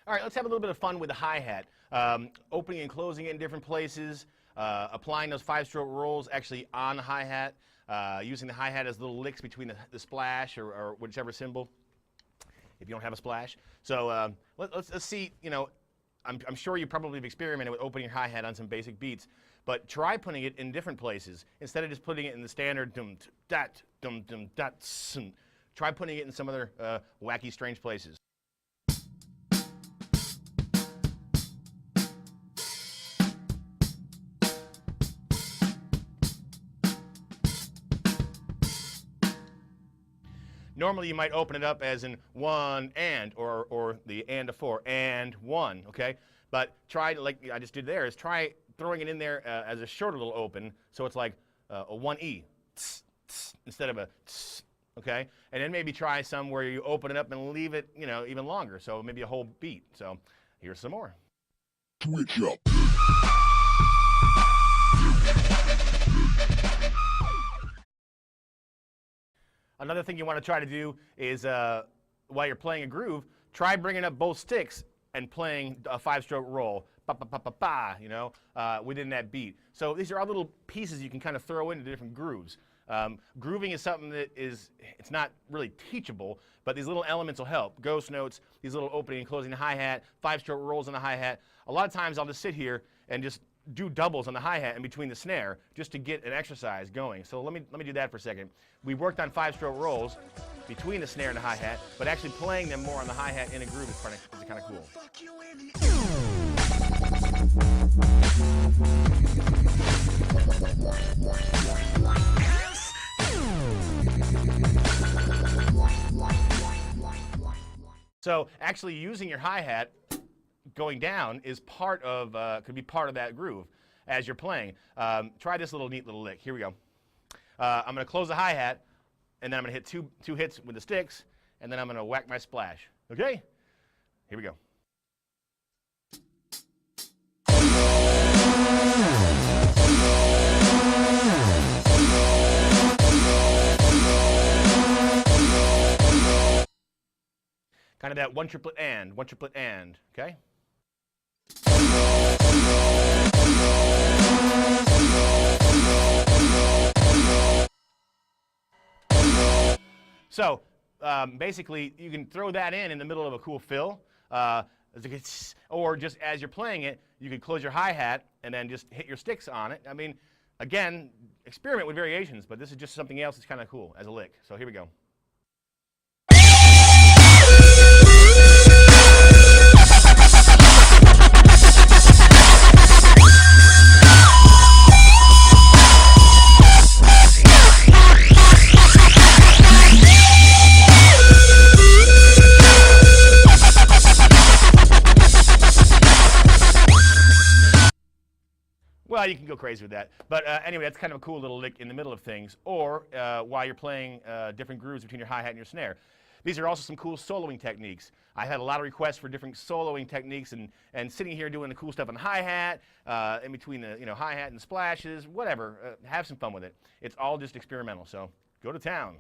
All right, let's have a little bit of fun with the hi-hat. Opening and closing it in different places, applying those 5-stroke rolls actually on the hi-hat, using the hi-hat as little licks between the splash or whichever cymbal, if you don't have a splash. So let's see, you know, I'm sure you probably have experimented with opening your hi-hat on some basic beats, but try putting it in different places. Instead of just putting it in the standard dum-dat, dum-dum-dat, try putting it in some other wacky, strange places. Normally, you might open it up as in 1 and, or the and of 4, and 1, okay? But try, like I just did there, is try throwing it in there as a shorter little open, so it's like a 1E, tss, tss, instead of a tss, okay? And then maybe try some where you open it up and leave it, you know, even longer, so maybe a whole beat. So here's some more. Switch up. Another thing you want to try to do is, while you're playing a groove, try bringing up both sticks and playing a 5-stroke roll, ba-ba-ba-ba-ba, you know, within that beat. So these are all little pieces you can kind of throw into different grooves. Grooving is something that it's not really teachable, but these little elements will help. Ghost notes, these little opening and closing the hi-hat, 5-stroke rolls on the hi-hat. A lot of times I'll just sit here and just do doubles on the hi-hat in between the snare just to get an exercise going. So let me do that for a second. We worked on 5-stroke rolls between the snare and the hi-hat, but actually playing them more on the hi-hat in a groove is kind of cool. So actually using your hi-hat going down is part of, could be part of that groove as you're playing. Try this neat little lick. Here we go. I'm going to close the hi-hat, and then I'm going to hit two hits with the sticks, and then I'm going to whack my splash. Okay? Here we go. Kind of that one triplet and, okay? So basically, you can throw that in the middle of a cool fill, or just as you're playing it, you could close your hi-hat and then just hit your sticks on it. I mean, again, experiment with variations, but this is just something else that's kind of cool as a lick. So here we go. Well, you can go crazy with that. But anyway, that's kind of a cool little lick in the middle of things, or while you're playing different grooves between your hi-hat and your snare. These are also some cool soloing techniques. I had a lot of requests for different soloing techniques, and sitting here doing the cool stuff on the hi-hat, in between the hi-hat and splashes, whatever. Have some fun with it. It's all just experimental, so go to town.